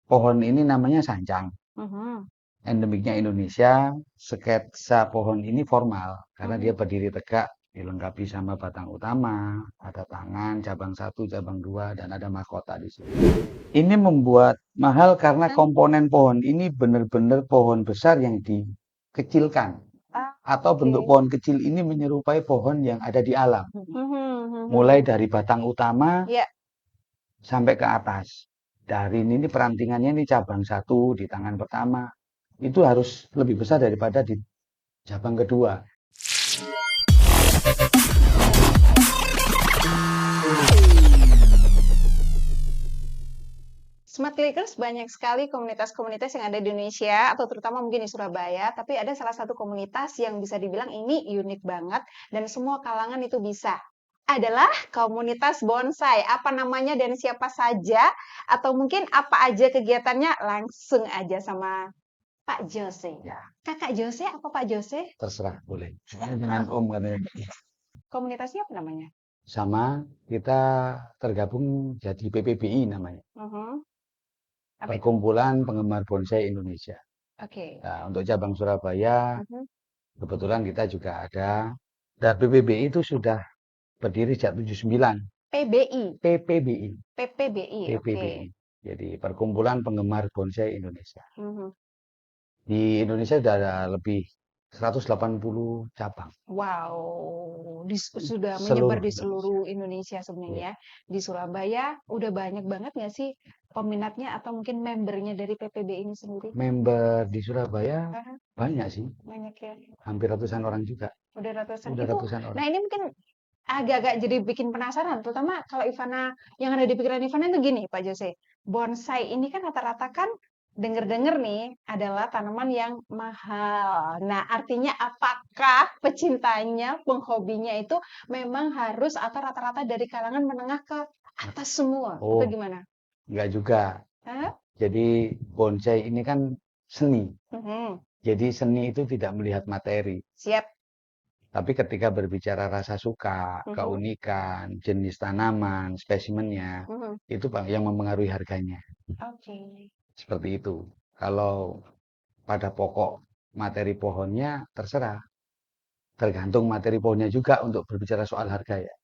pohon ini namanya sancang. Mhm. Endemiknya Indonesia. Sketsa pohon ini formal karena dia Mhm. berdiri tegak, dilengkapi sama batang utama, ada tangan, cabang satu, cabang dua, dan ada mahkota di sini. Ini membuat mahal karena Hah? komponen pohon ini benar-benar pohon besar yang dikecilkan. Ah, Atau bentuk oke. pohon kecil ini menyerupai pohon yang ada di alam. Mhm, Mulai mhm. dari batang utama Ya. sampai ke atas. Dari ini perantingannya ini cabang satu di tangan pertama. Itu harus lebih besar daripada di cabang kedua. Smart Clickers banyak sekali komunitas-komunitas yang ada di Indonesia atau terutama mungkin di Surabaya, tapi ada salah satu komunitas yang bisa dibilang ini unik banget dan semua kalangan itu bisa. Adalah komunitas bonsai. Apa namanya dan siapa saja atau mungkin apa aja kegiatannya langsung aja sama Pak Jose. Ya, Kakak Jose apa Pak Jose? terserah boleh. Dengan Om katanya. Komunitasnya apa namanya? Sama kita tergabung jadi PPBI namanya. Mhm. Apa itu? Perkumpulan Penggemar Bonsai Indonesia. Oke. Nah, untuk cabang Surabaya, Mhm. kebetulan kita juga ada. Dan PPBI itu sudah berdiri sejak 79. PBI. PPBI. PPBI. Oke. PPBI. Jadi Perkumpulan Penggemar Bonsai Indonesia. Mhm. Di Indonesia sudah ada lebih 180 cabang. Wow, sudah menyebar Seluruh di Indonesia. seluruh Indonesia Ya. sebenarnya. Di Surabaya udah banyak banget nggak sih peminatnya atau mungkin membernya dari PPB ini sendiri? Member di Surabaya Aha, banyak sih. banyak ya. Hampir ratusan orang juga. Udah ratusan. Udah Itu, ratusan nah orang. ini mungkin agak-agak jadi bikin penasaran, terutama kalau Ivana, yang ada di pikiran Ivana itu gini, Pak Jose. Bonsai ini kan rata-rata kan denger-denger nih adalah tanaman yang mahal. Nah, artinya apakah pecintanya, penghobinya itu memang harus atau rata-rata dari kalangan menengah ke atas semua atau Oh, gimana? enggak juga. Hah? Jadi bonsai ini kan seni. Mhm. Jadi seni itu tidak melihat materi. Siap. Tapi ketika berbicara rasa suka, Mhm. keunikan, jenis tanaman, spesimennya, Mhm. itu Bang yang mempengaruhi harganya. Oke. Seperti itu. Kalau pada pokok materi pohonnya terserah. Tergantung materi pohonnya juga untuk berbicara soal harga ya.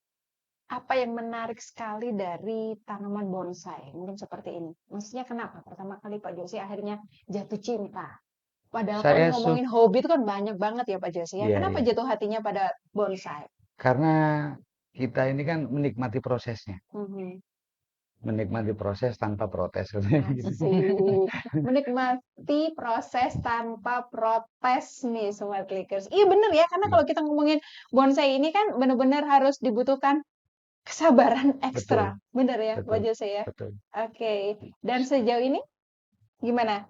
Apa yang menarik sekali dari tanaman bonsai? Mungkin seperti ini. Maksudnya kenapa pertama kali Pak Josi akhirnya jatuh cinta? Padahal kalau ini Saya ngomongin hobi itu kan banyak banget ya Pak Josi ya. iya Kenapa iya. jatuh hatinya pada bonsai? Karena kita ini kan menikmati prosesnya. Mhm. Menikmati proses tanpa protes katanya gitu. Asik. Menikmati proses tanpa protes nih Smart Clickers. Iya bener ya, karena Iya, kalau kita ngomongin bonsai ini kan benar-benar harus dibutuhkan kesabaran ekstra. betul, Bener ya Pak betul, Jose ya? betul. Oke. Dan sejauh ini gimana?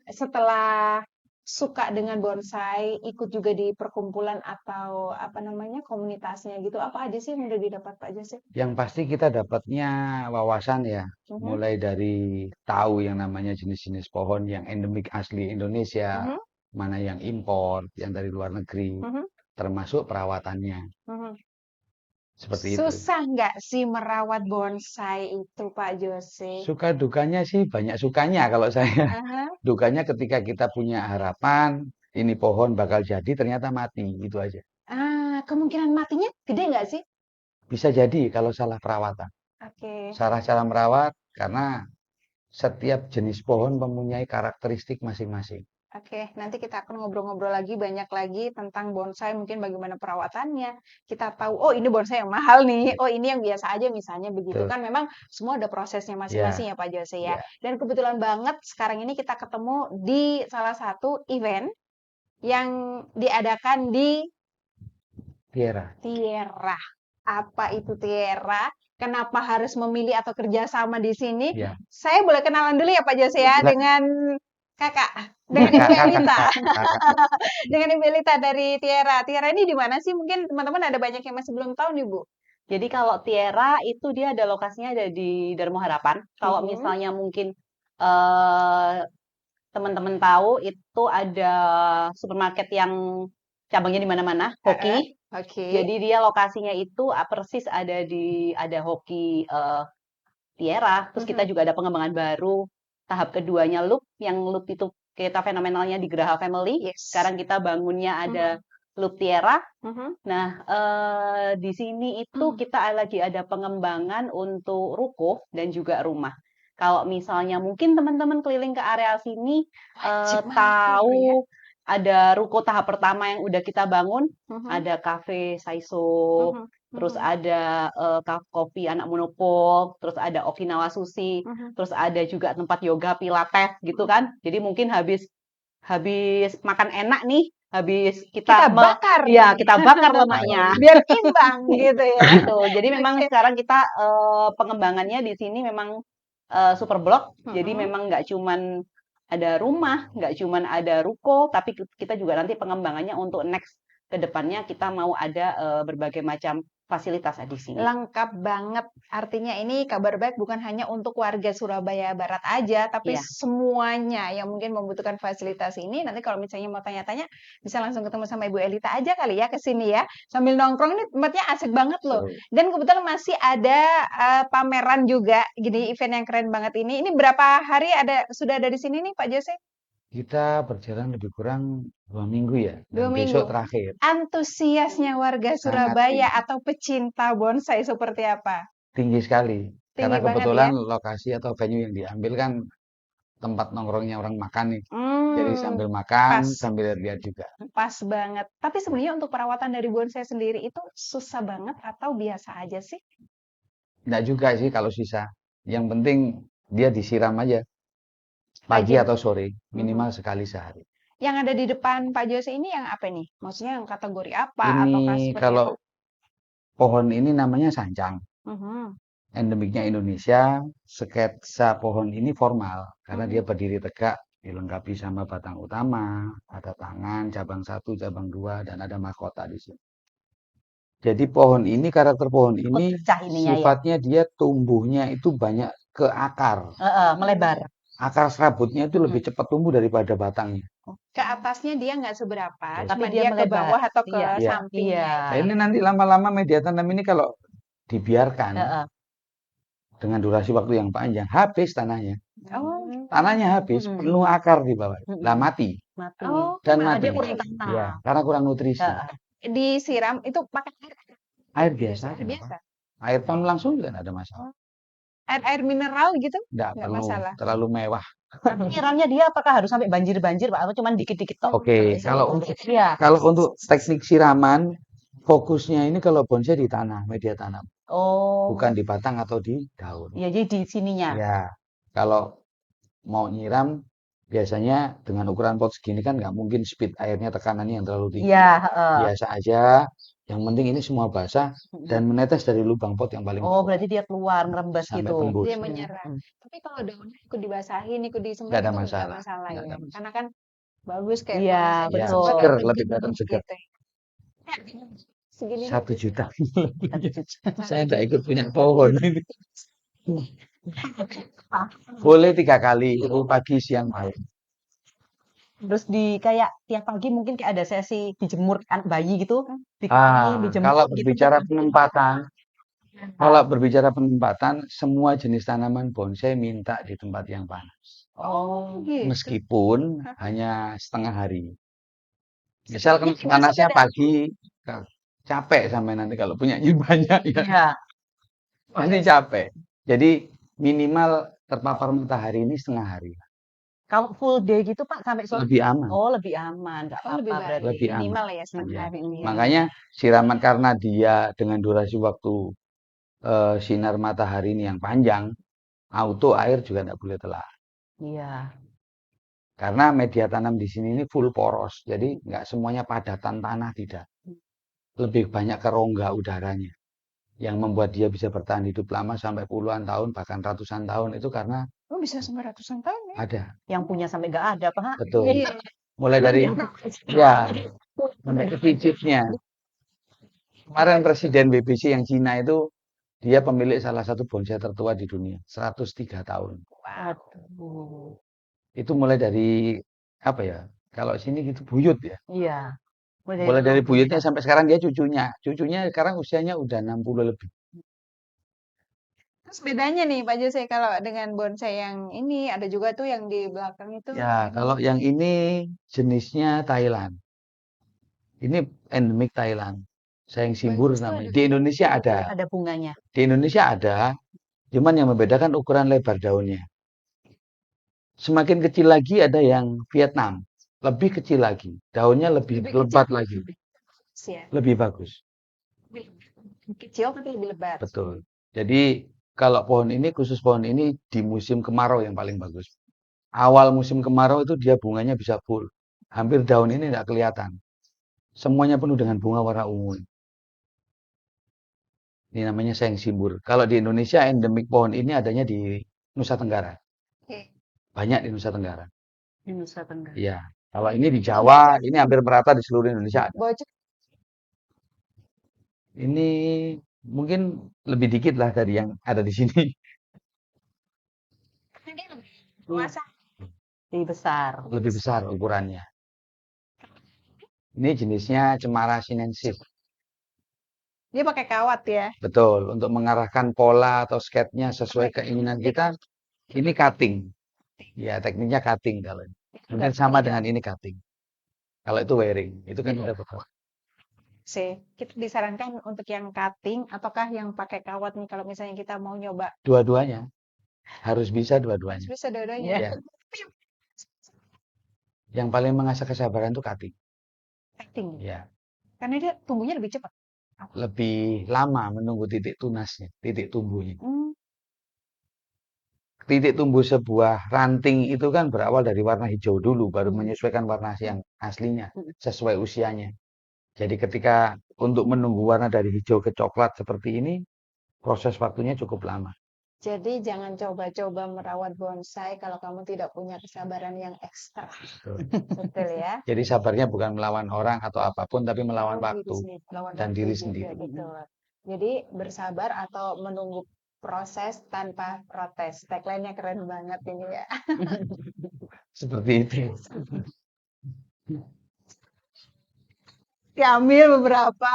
Setelah suka dengan bonsai, ikut juga di perkumpulan atau apa namanya komunitasnya gitu, apa aja sih yang udah didapat Pak Jose? Yang pasti kita dapatnya wawasan ya, Mhm. mulai dari tahu yang namanya jenis-jenis pohon yang endemik asli Indonesia, Mhm. mana yang impor, yang dari luar negeri, Mhm. termasuk perawatannya. Mhm. Seperti itu. Susah nggak sih merawat bonsai itu Pak Jose? Suka dukanya sih banyak sukanya kalau saya. Aha. Dukanya ketika kita punya harapan, ini pohon bakal jadi, ternyata mati, gitu aja. Kemungkinan matinya gede nggak sih? Bisa jadi kalau salah perawatan. Oke. Salah cara merawat, karena setiap jenis pohon mempunyai karakteristik masing-masing. Oke, nanti kita akan ngobrol-ngobrol lagi banyak lagi tentang bonsai, mungkin bagaimana perawatannya. Kita tahu, oh ini bonsai yang mahal nih, Ya, oh ini yang biasa aja misalnya begitu betul. kan. Memang semua ada prosesnya masing-masing Ya, ya Pak Jose ya. ya. Dan kebetulan banget sekarang ini kita ketemu di salah satu event yang diadakan di Tiara. Tierra. Apa itu Tierra? Kenapa harus memilih atau kerjasama di sini? Ya. Saya boleh kenalan dulu ya Pak Jose ya Silakan. dengan kakak, dengan Ibu Kakak, Elita. kakak. Dengan Ibu Elita dari Tiara. Tiara ini di mana sih? Mungkin teman-teman ada banyak yang masih belum tahu nih, Bu. Jadi kalau Tiara itu dia ada lokasinya ada di Darmo Harapan. Kalau Mhm. misalnya mungkin eh, teman-teman tahu itu ada supermarket yang cabangnya di mana-mana, Heeh. Hoki. Oke. Jadi dia lokasinya itu persis ada di ada Hoki Tiara. Terus kita Mhm. juga ada pengembangan baru. tahap keduanya loop, yang loop itu kita fenomenalnya di Geraha Family. Yes. Sekarang kita bangunnya ada loop Tiara. Mhm. Nah, di sini itu Hmm. kita lagi ada pengembangan untuk ruko dan juga rumah. Kalau misalnya mungkin teman-teman keliling ke area sini Wajib mampir ya. tahu ada ruko tahap pertama yang udah kita bangun, Mhm. ada cafe Saiso, Mhm. terus Mhm. ada kopi anak monopok, terus ada Okinawa Sushi, Mhm. terus ada juga tempat yoga pilates gitu kan. Jadi mungkin habis makan enak nih, habis Kita bakar. Iya, kita bakar lemaknya. Biar imbang gitu ya. Gitu. Jadi memang Oke. sekarang kita pengembangannya di sini memang super blok. Jadi Mhm. memang nggak cuman ada rumah, nggak cuman ada ruko, tapi kita juga nanti pengembangannya untuk next ke depannya kita mau ada berbagai macam fasilitas di sini. Lengkap banget. Artinya ini Kabar Baik bukan hanya untuk warga Surabaya Barat aja, tapi Iya. semuanya yang mungkin membutuhkan fasilitas ini. Nanti kalau misalnya mau tanya-tanya, bisa langsung ketemu sama Ibu Elita aja kali ya ke sini ya. Sambil nongkrong, ini tempatnya asik banget loh. Seru. Dan kebetulan masih ada pameran juga, gini event yang keren banget ini. Ini berapa hari sudah ada di sini nih Pak Jose? Kita berjalan lebih kurang 2 minggu ya, 2 dan besok minggu. terakhir. Antusiasnya warga Sangat Surabaya tinggi. atau pecinta bonsai seperti apa? Tinggi sekali. Karena Tinggi banget ya. kebetulan lokasi atau venue yang diambil kan tempat nongkrongnya orang makan nih. Jadi sambil makan, Pas. sambil lihat juga. Pas banget. Tapi sebenarnya untuk perawatan dari bonsai sendiri itu susah banget atau biasa aja sih? Enggak juga sih kalau sisa. Yang penting dia disiram aja. Pagi Rajin. atau sore, minimal sekali sehari. Yang ada di depan Pak Jose ini yang apa nih? Maksudnya yang kategori apa? Ataukah Ini seperti kalau apa? pohon ini namanya sancang. Mhm. Endemiknya Indonesia. Sketsa pohon ini formal karena dia berdiri tegak, dilengkapi sama batang utama, ada tangan, cabang 1, cabang 2, dan ada mahkota di sini. Jadi karakter pohon ini Pecah ininya ya. sifatnya dia tumbuhnya itu banyak ke akar. Melebar. Akar serabutnya itu lebih cepat tumbuh daripada batangnya. Ke atasnya dia nggak seberapa, Tapi cuma dia dia ke melebar. bawah atau ke Iya. sampingnya. Iya. Nah, ini nanti lama-lama media tanam ini kalau dibiarkan dengan durasi waktu yang panjang, habis tanahnya. Oh, Tanahnya habis, penuh akar di bawah. Lah mati. Mati. oh, Dan kenapa? mati. Dia kurang tanah. Ya, karena kurang nutrisi. Disiram itu pakai Air biasa aja. biasa. Air pump langsung juga nggak ada masalah. Air mineral gitu? Nggak Nggak perlu masalah. terlalu mewah. Kiranya dia apakah harus sampai banjir-banjir Pak atau cuma dikit-dikit tok? Oke, kalau untuk teknik siraman, fokusnya ini kalau bonsai di tanah, media tanam. Oh. Bukan di batang atau di daun. Ya, jadi di sininya. Ya, kalau mau nyiram, biasanya dengan ukuran pot segini kan nggak mungkin speed airnya tekanannya yang terlalu tinggi. Iya. Biasa aja, yang penting ini semua basah dan menetes dari lubang pot yang paling Oh, bawah berarti dia keluar merembas sampai gitu. tembus. Dia menyerap. Tapi kalau daunnya ikut dibasahin, ikut disemprot Nggak ada itu masalah. nggak masalah Nggak ya. ada masalah. Karena kan bagus kayak Iya, bonsai Ya, betul. disemprot seger, itu lebih gitu, kelihatan seger. gitu. Segini 1 juta. 1 juta. Saya nggak ikut punya pohon ini. Boleh 3 kali, pagi, siang, malam. Terus kayak tiap pagi mungkin kayak ada sesi dijemur anak bayi gitu, dijemur Kalau gitu. berbicara penempatan, semua jenis tanaman bonsai minta di tempat yang panas. Oh, gitu. Meskipun hanya setengah hari. Misal kan panasnya pagi, capek sampai nanti kalau punya banyak ya. Iya. Pasti capek. Jadi minimal terpapar matahari ini setengah hari. Kalau full day gitu Pak sampai sore. Lebih aman. Oh, lebih aman, nggak Oh, lebih apa-apa baik. berarti. Lebih aman. Minimal ya setengah Ya. hari ini. Makanya siraman karena dia dengan durasi waktu sinar matahari ini yang panjang, auto air juga tidak boleh telat. Iya. Karena media tanam di sini ini full poros, jadi nggak semuanya padatan tanah, tidak. Lebih banyak ke rongga udaranya yang membuat dia bisa bertahan hidup lama sampai puluhan tahun bahkan ratusan tahun itu karena Oh, bisa sampai ratusan tahun ya? ada. Yang punya sampai nggak ada Pak. Betul. Iya. Mulai dari sampai ke bibitnya. Kemarin Presiden BBC yang Cina itu dia pemilik salah satu bonsai tertua di dunia, 103 tahun. Waduh. Itu mulai dari apa ya? Kalau sini gitu buyut ya. Iya. Mulai dari buyutnya sampai sekarang dia cucunya. Cucunya sekarang usianya udah 60 lebih. Terus bedanya nih Pak Jose kalau dengan bonsai yang ini ada juga tuh yang di belakang itu. Ya, kalau yang ini jenisnya Thailand. Ini endemik Thailand. Sayang Simbur Bagus tuh namanya. ada Di Indonesia ada. Ada bunganya. Di Indonesia ada. Cuman yang membedakan ukuran lebar daunnya. Semakin kecil lagi ada yang Vietnam. Lebih kecil lagi. Daunnya lebih lebih lebat kecil, lagi. ya. Lebih bagus. Lebih kecil tapi lebih lebat. Betul. Jadi kalau pohon ini, khusus pohon ini di musim kemarau yang paling bagus. Awal musim kemarau itu dia bunganya bisa full. Hampir daun ini tidak kelihatan. Semuanya penuh dengan bunga warna ungu. Ini namanya sayang simbur. Kalau di Indonesia endemik pohon ini adanya di Nusa Tenggara. Oke. Banyak di Nusa Tenggara. Di Nusa Tenggara. Iya. Kalau ini di Jawa, ini hampir merata di seluruh Indonesia ada. Bocor Ini mungkin lebih dikit lah dari yang ada di sini. dia lebih dewasa. Lebih besar. Lebih besar ukurannya. Ini jenisnya Cemara sinensis. Dia pakai kawat ya. Betul, untuk mengarahkan pola atau sketnya sesuai keinginan kita, ini cutting. Ya, tekniknya cutting kalau ini. Mungkin sama dengan ini cutting. Kalau itu wearing, itu kan udah betul. Kita disarankan untuk yang cutting ataukah yang pakai kawat nih kalau misalnya kita mau nyoba. Dua-duanya. Harus bisa dua-duanya. Bisa dua-duanya. Iya. Ya. Yang paling mengasah kesabaran itu cutting. Cutting. Ya. Karena dia tumbuhnya lebih cepat. Lebih lama menunggu titik tunasnya, titik tumbuhnya. Hmm. Titik tumbuh sebuah ranting itu kan berawal dari warna hijau dulu, baru menyesuaikan warna yang aslinya, sesuai usianya. Jadi ketika untuk menunggu warna dari hijau ke coklat seperti ini, proses waktunya cukup lama. Jadi jangan coba-coba merawat bonsai kalau kamu tidak punya kesabaran yang ekstra. Betul ya? Jadi sabarnya bukan melawan orang atau apapun, tapi melawan waktu dan diri juga, sendiri. betul. Jadi bersabar atau menunggu proses tanpa protes. Tagline-nya keren banget ini ya. Seperti itu. Diambil beberapa.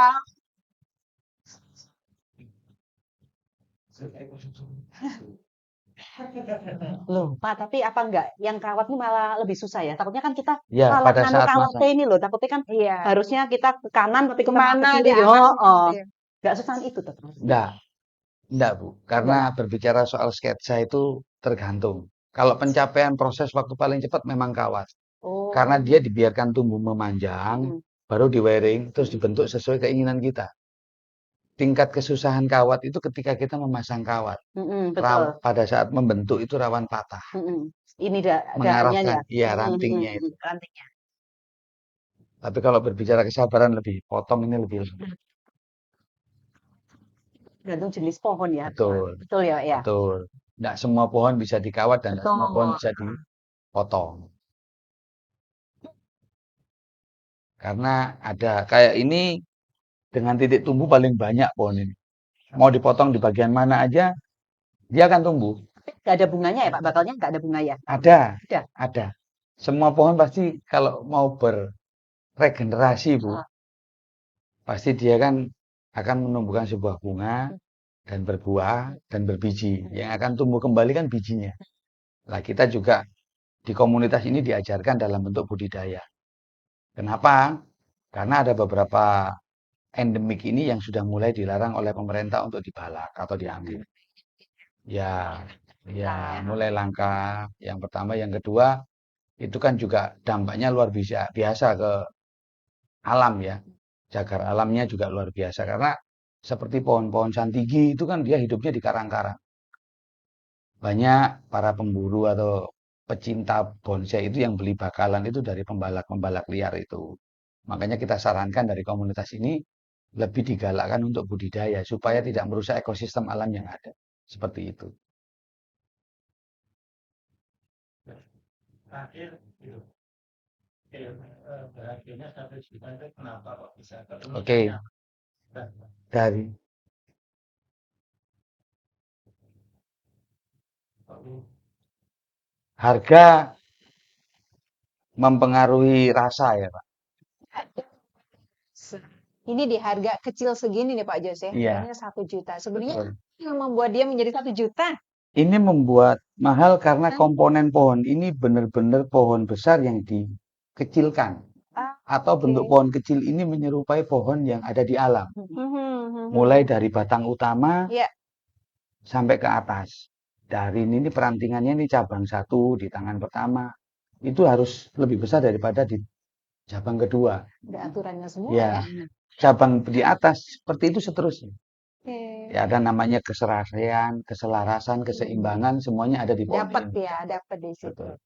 Loh, Pak, tapi apa enggak? Yang kawat ini malah lebih susah ya? Takutnya kan kita Ya, kalau pada nganu saat kawatnya masa ini loh, takutnya kan Iya. harusnya kita ke kanan tapi ke Kemana kiri. di Oh, atas oh. gitu ya. Enggak susah itu tuh. enggak Bu, karena berbicara soal sketsa itu tergantung. Kalau pencapaian proses waktu paling cepat memang kawat. Oh. Karena dia dibiarkan tumbuh memanjang, baru di wearing, terus dibentuk sesuai keinginan kita. Tingkat kesusahan kawat itu ketika kita memasang kawat. Betul. Pada saat membentuk itu rawan patah. Ini Mengarahkan, iya rantingnya itu. Rantingnya. Tapi kalau berbicara kesabaran lebih, potong ini lebih. Gantung jenis pohon ya. Betul. Betul ya, Pak ya. Betul. Nggak semua pohon bisa dikawat dan nggak semua Betul. pohon bisa dipotong. Karena ada kayak ini dengan titik tumbuh paling banyak pohon ini. Mau dipotong di bagian mana aja, dia akan tumbuh. Nggak ada bunganya ya Pak? Bakalnya nggak ada bunga ya? Ada. Semua pohon pasti kalau mau berregenerasi, Bu, pasti dia kan akan menumbuhkan sebuah bunga dan berbuah dan berbiji. Yang akan tumbuh kembali kan bijinya. Nah, kita juga di komunitas ini diajarkan dalam bentuk budidaya. Kenapa? Karena ada beberapa endemik ini yang sudah mulai dilarang oleh pemerintah untuk dibalak atau diambil. Ya, mulai langka. Yang pertama, yang kedua, itu kan juga dampaknya luar biasa ke alam ya. Cagar alamnya juga luar biasa karena seperti pohon-pohon santigi itu kan dia hidupnya di karang-karang. Banyak para pemburu atau pecinta bonsai itu yang beli bakalan itu dari pembalak-pembalak liar itu. Makanya kita sarankan dari komunitas ini lebih digalakkan untuk budidaya supaya tidak merusak ekosistem alam yang ada. Seperti itu. Terakhir, harganya 1 juta itu kenapa kok bisa? Oke. Dari harga mempengaruhi rasa ya Pak. Ini di harga kecil segini nih Pak Jose, Iya. harganya 1 juta. Sebenarnya Yang membuat dia menjadi 1 juta? Ini membuat mahal karena Hah? komponen pohon ini benar-benar pohon besar yang dikecilkan. Ah, Atau bentuk oke. pohon kecil ini menyerupai pohon yang ada di alam. Mhm, Mulai mhm. dari batang utama Ya, sampai ke atas. Dari ini perantingannya ini cabang 1 di tangan pertama. Itu harus lebih besar daripada di cabang kedua. ada aturannya semua Ya, ya. cabang di atas seperti itu seterusnya. Oke. Ya, ada namanya keserasian, keselarasan, keseimbangan, semuanya ada di pohon Dapat ini. ya, dapat di situ. Betul.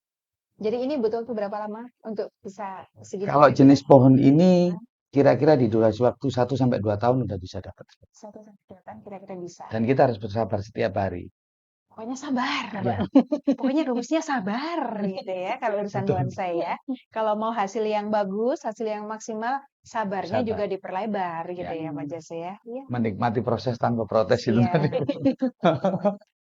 Jadi ini butuh waktu berapa lama untuk bisa segini Kalau kira-kira? jenis pohon ini kira-kira di durasi waktu 1 sampai 2 tahun udah bisa dapat. 1 sampai 2 tahun kira-kira bisa. Dan kita harus bersabar setiap hari. Pokoknya sabar. Ya, Pokoknya rumusnya sabar gitu ya kalau urusan betul. bonsai ya. Kalau mau hasil yang bagus, hasil yang maksimal, sabarnya Sabar. juga diperlebar gitu Ya. ya Pak Jose ya. Iya. Menikmati proses tanpa protes itu Iya. tadi.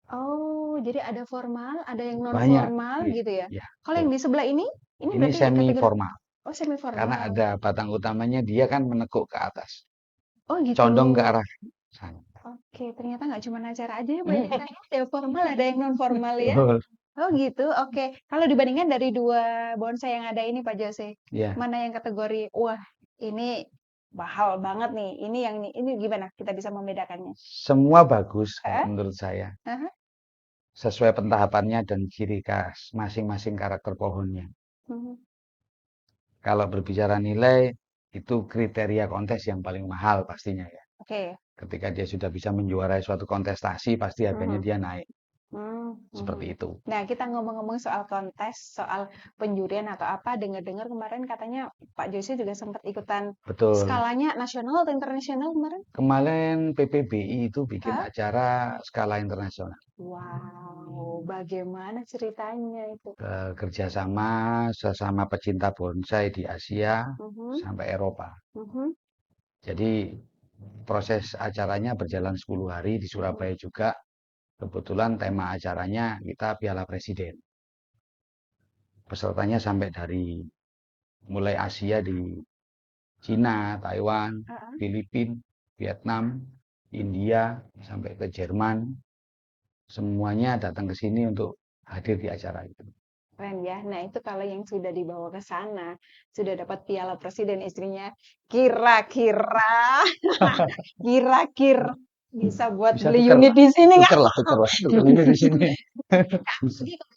Oh, jadi ada formal, ada yang non Banyak. formal Iya, gitu ya. iya, Kalau yang betul. di sebelah ini Ini berarti semi kategori formal oh semi karena formal. ada batang utamanya dia kan menekuk ke atas, Oh gitu. condong ke arah sana. Oke, ternyata nggak cuma acara aja ya Bu Elita. Ada yang formal, ada yang non formal ya. Betul. Oh gitu, oke. Kalau dibandingkan dari 2 bonsai yang ada ini Pak Jose, Ya, mana yang kategori, wah ini mahal banget nih, ini gimana kita bisa membedakannya? semua bagus kalau Heeh, menurut saya. aha, Sesuai pentahapannya dan ciri khas masing-masing karakter pohonnya. mhm. Kalau berbicara nilai, itu kriteria kontes yang paling mahal pastinya ya. Oke. Ketika dia sudah bisa menjuarai suatu kontestasi, pasti harganya Mhm. dia naik. Mhm. Seperti itu. Nah, kita ngomong-ngomong soal kontes, soal penjurian atau apa, dengar-dengar kemarin katanya Pak Jose juga sempat ikutan Betul. skalanya nasional atau internasional kemarin? Kemarin PPBI itu bikin Hah? acara skala internasional. Wow, bagaimana ceritanya itu? Kerjasama sesama pecinta bonsai di Asia Mhm, sampai Eropa. mhm, Jadi proses acaranya berjalan 10 hari di Surabaya juga. Kebetulan tema acaranya kita Piala Presiden. Pesertanya sampai dari mulai Asia di Cina, Taiwan, heeh. Filipina, Vietnam, India, sampai ke Jerman. Semuanya datang ke sini untuk hadir di acara itu. Keren ya. Nah, itu kalau yang sudah dibawa ke sana, sudah dapat piala presiden istrinya, kira-kira, kira-kira bisa buat Bisa beli tuker unit lah, di sini nggak? tuker lah, tukernya di sini. Bisa. Jadi kalau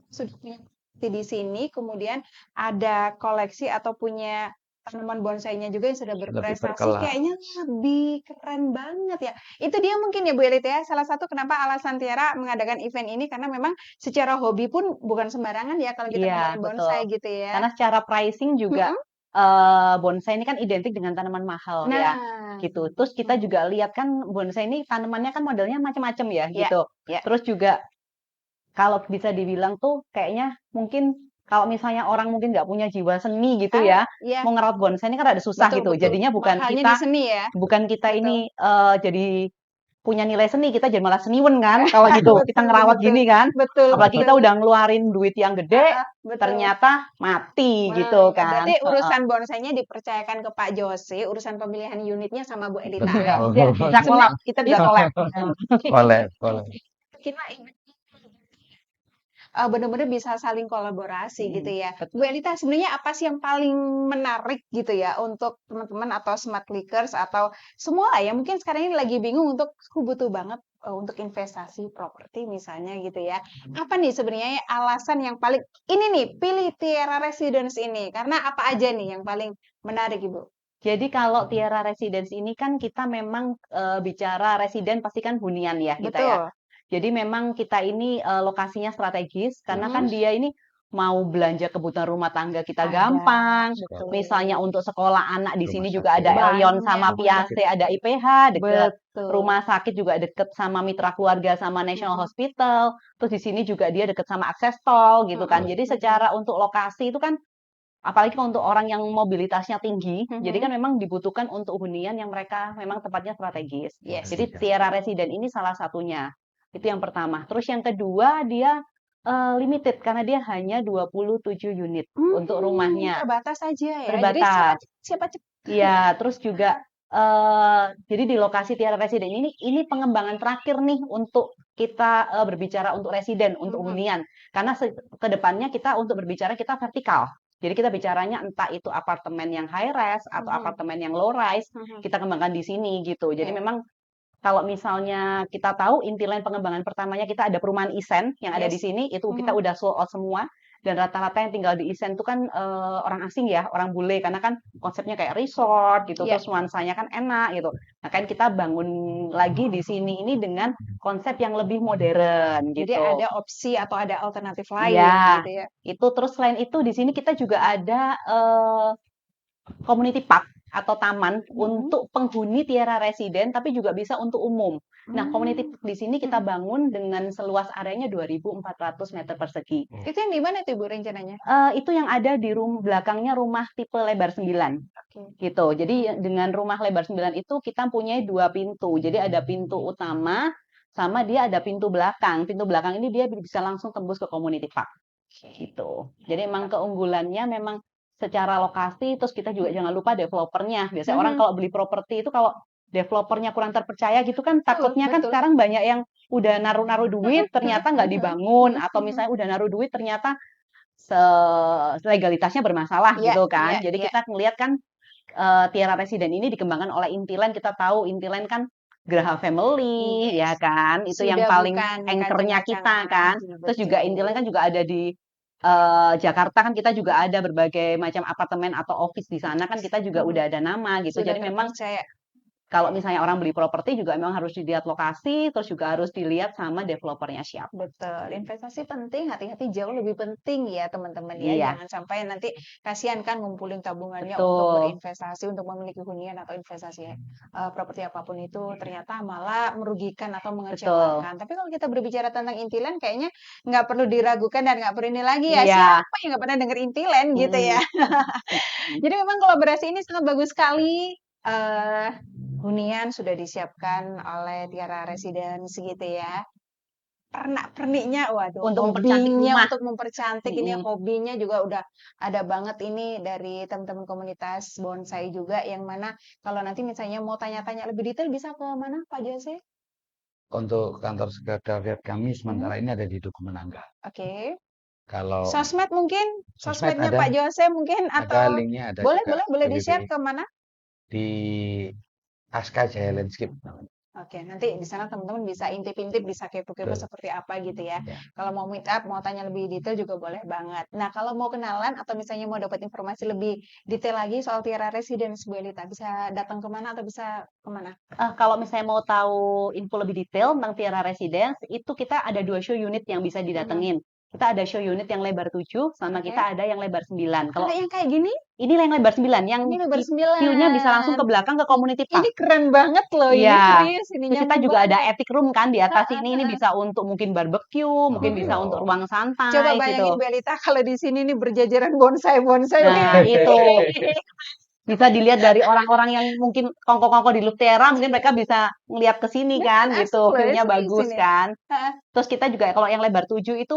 sudah punya koleksi di sini, kemudian ada koleksi atau punya tanaman bonsainya juga yang sudah Lebih berprestasi, berkelas. kayaknya lebih keren banget ya. Itu dia mungkin ya Bu Elit ya, salah satu kenapa alasan Tiara mengadakan event ini, karena memang secara hobi pun bukan sembarangan ya kalau kita Iya, ngomongin betul. bonsai gitu ya. Karena secara pricing juga Mhm. bonsai ini kan identik dengan tanaman mahal ya, Nah, gitu. Terus kita juga lihat kan bonsai ini tanamannya kan modelnya macam-macam ya, ya, gitu. ya, Terus juga kalau bisa dibilang tuh kayaknya mungkin kalau misalnya orang mungkin nggak punya jiwa seni gitu ya, ya, mau ngerawat bonsai ini kan ada susah betul, gitu. betul. Jadinya Mahalnya di seni ya, bukan kita betul. ini jadi punya nilai seni, kita jadi malah seniwen kan kalau gitu. Kita Betul, ngerawat betul, gini kan. betul, Apalagi kita betul. udah ngeluarin duit yang gede, Betul. ternyata mati Wah, gitu kan. berarti urusan bonsainya dipercayakan ke Pak Jose, urusan pemilihan unitnya sama Bu Elita Betul. ya. Ya, bisa kolab, kita bisa kolab. Boleh, boleh. Kita ingin benar-benar bisa saling kolaborasi gitu ya. Bu Elita, sebenarnya apa sih yang paling menarik gitu ya untuk teman-teman atau smart clickers atau semua lah ya, mungkin sekarang ini lagi bingung untuk aku butuh banget untuk investasi properti misalnya gitu ya. Apa nih sebenarnya alasan yang paling ini nih pilih Tiara Residence ini karena apa aja nih yang paling menarik Ibu? Jadi kalau Tiara Residence ini kan kita memang bicara residen pasti kan hunian ya kita ya. Betul. Jadi memang kita ini lokasinya strategis karena kan Mhm. dia ini mau belanja kebutuhan rumah tangga kita Ada, gampang. betul. Misalnya untuk sekolah anak di Rumah sini juga sakit. ada Elion Banyak. sama Rumah Piase, sakit. ada IPH deket. Betul. Rumah sakit juga deket sama Mitra Keluarga sama National Mhm. Hospital. Terus di sini juga dia deket sama Akses Tol gitu kan. Mhm. Jadi secara untuk lokasi itu kan apalagi untuk orang yang mobilitasnya tinggi, jadi kan memang dibutuhkan untuk hunian yang mereka memang tempatnya strategis. Yes. Jadi Tiara Resident ini salah satunya. Itu yang pertama. Terus yang kedua dia limited karena dia hanya 27 unit untuk rumahnya. Terbatas aja ya. Jadi Terbatas. siapa cepat. Iya, terus juga jadi di lokasi Tiara Residen ini pengembangan terakhir nih untuk kita berbicara untuk residen, untuk Mhm. hunian. Karena ke depannya kita untuk berbicara kita vertikal. Jadi kita bicaranya entah itu apartemen yang high rise atau Mhm. apartemen yang low rise, Mhm. kita kembangkan di sini gitu. Jadi Iya. memang kalau misalnya kita tahu inti lain pengembangan pertamanya kita ada perumahan Isen yang ada di Yes. sini, itu kita Mhm. udah sold out semua. Dan rata-rata yang tinggal di Isen itu kan orang asing ya, orang bule, karena kan konsepnya kayak resort gitu, Iya. terus nuansanya kan enak gitu. Nah kan kita bangun lagi di sini ini dengan konsep yang lebih modern Jadi gitu. ada opsi atau ada alternatif lain Iya, gitu ya. itu terus selain itu di sini kita juga ada community park atau taman Mhm. untuk penghuni Tiara Residen, tapi juga bisa untuk umum. Nah, community Hmm. park di sini kita bangun dengan seluas areanya 2.400 meter persegi. Itu yang di mana tuh Bu rencananya? Itu yang ada di belakangnya rumah tipe lebar 9 Oke. gitu. Jadi dengan rumah lebar 9 itu kita punya 2 pintu. Jadi ada pintu utama sama dia ada pintu belakang. Pintu belakang ini dia bisa langsung tembus ke community park gitu. Jadi emang keunggulannya memang secara lokasi, terus kita juga jangan lupa developernya. Biasanya orang Mhm. kalau beli properti itu kalau developernya kurang terpercaya gitu kan, Betul, takutnya kan betul. sekarang banyak yang udah naruh-naruh duit ternyata nggak dibangun, atau Mhm. misalnya udah naruh duit ternyata legalitasnya bermasalah Iya, gitu iya, kan. Jadi iya. kita ngelihat kan Tiara Residen ini dikembangkan oleh Intiland. Kita tahu Intiland kan Graha Family ya Yes. kan, itu yang Sudah paling bukan anchor-nya kita kacang-kacangan kan. lagi, Terus juga Intiland betul. kan juga ada di Jakarta kan, kita juga ada berbagai macam apartemen atau office di sana kan, kita juga Mhm. udah ada nama gitu. Sudah Jadi memang terpercaya. kalau misalnya orang beli properti juga memang harus dilihat lokasi, terus juga harus dilihat sama developernya siapa. Betul, investasi penting, hati-hati jauh lebih penting ya teman-teman ya. Iya, Jangan sampai nanti kasihan kan ngumpulin tabungannya untuk betul. berinvestasi, untuk memiliki hunian atau investasi properti apapun itu ternyata malah merugikan atau Betul. mengecewakan. Tapi kalau kita berbicara tentang Intiland kayaknya nggak perlu diragukan dan nggak perlu ini lagi ya. Iya. Siapa yang nggak pernah denger Intiland gitu ya. Jadi memang kolaborasi ini sangat bagus sekali. Hunian sudah disiapkan oleh Tiara Residence gitu ya. Pernak-perniknya, waduh, Untuk mempercantik hobinya rumah. untuk mempercantik ini, Mm-mm. hobinya juga udah ada banget ini dari teman-teman komunitas bonsai juga, yang mana kalau nanti misalnya mau tanya-tanya lebih detail bisa ke mana Pak Jose? Untuk kantor sekretariat kami sementara ini ada di Duku Menangga. Oke. Kalau Sosmed mungkin, sosmed sosmednya ada, Pak Jose mungkin, ada atau linknya, ada boleh juga di-share ke mana? di Aska Jaya Landscape. Oke, nanti di sana teman-teman bisa intip-intip, bisa kepo-kepo Betul. seperti apa gitu ya. Ya. Kalau mau meet up, mau tanya lebih detail juga boleh banget. Nah, kalau mau kenalan atau misalnya mau dapat informasi lebih detail lagi soal Tiara Residence, Bu Elita, bisa datang kemana atau bisa kemana? Kalau misalnya mau tahu info lebih detail tentang Tiara Residence, itu kita ada 2 show unit yang bisa didatengin. Kita ada show unit yang lebar 7, sama Oke. kita ada yang lebar 9. Kalau Kalau yang kayak gini, ini yang lebar 9, yang ini lebar 9. view-nya bisa langsung ke belakang ke community park. Ini keren banget loh, ini Iya. serius, ini Terus kita nyaman juga ada banget. attic room kan di atas ini bisa untuk mungkin barbecue, mungkin bisa untuk ruang santai Coba gitu. bayangin Bu Elita kalau di sini nih berjajaran bonsai-bonsai. Nah, itu. Bisa dilihat dari orang-orang yang mungkin kongko-kongko di Lutera, mungkin mereka bisa ngelihat ke sini kan Bener, gitu, asik loh, view-nya serius bagus ini. kan. Heeh. Terus kita juga kalau yang lebar 7 itu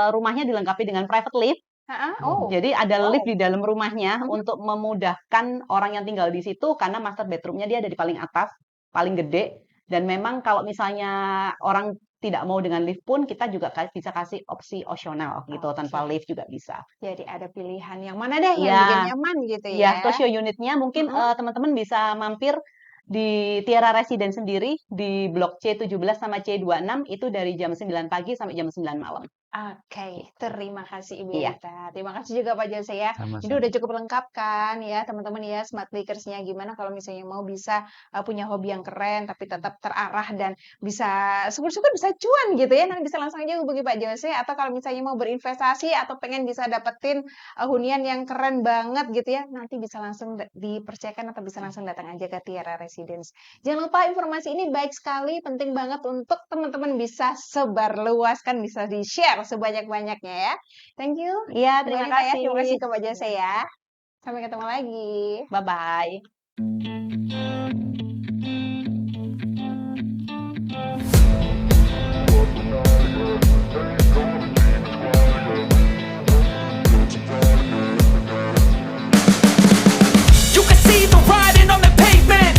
rumahnya dilengkapi dengan private lift. Heeh. Oh. Jadi ada Wow. lift di dalam rumahnya untuk memudahkan orang yang tinggal di situ, karena master bedroom-nya dia ada di paling atas, paling gede. Dan memang kalau misalnya orang tidak mau dengan lift pun, kita juga bisa kasih opsi opsional gitu, tanpa lift juga bisa. Jadi ada pilihan yang mana deh yang Iya. bikin nyaman gitu Iya, ya. terus show unitnya mungkin teman-teman bisa mampir di Tiara Residence sendiri di blok C17 sama C26 itu dari jam 9 pagi sampai jam 9 malam. Oke, terima kasih Ibu Iya. Elita. Terima kasih juga Pak Jose ya. Sama-sama. Ini udah cukup lengkap kan ya teman-teman ya, smart makersnya gimana kalau misalnya mau bisa punya hobi yang keren tapi tetap terarah dan bisa syukur-syukur bisa cuan gitu ya. Nanti bisa langsung aja hubungi Pak Jose, atau kalau misalnya mau berinvestasi atau pengen bisa dapetin hunian yang keren banget gitu ya, nanti bisa langsung dipercayakan atau bisa langsung datang aja ke Tiara Residence. Jangan lupa informasi ini baik sekali, penting banget untuk teman-teman bisa sebarluaskan, bisa di-share sebanyak-banyaknya ya. Thank you. Iya, Bu terima Elita ya. Terima kasih kasih. ke Pak Jose ya. Sampai ketemu lagi. Bye-bye. You can see the writing on the pavement.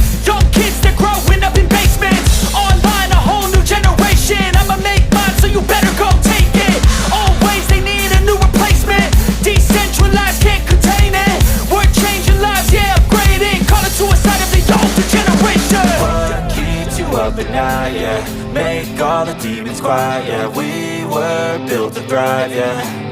night, yeah. Make all the demons quiet, yeah. We were built to thrive, yeah.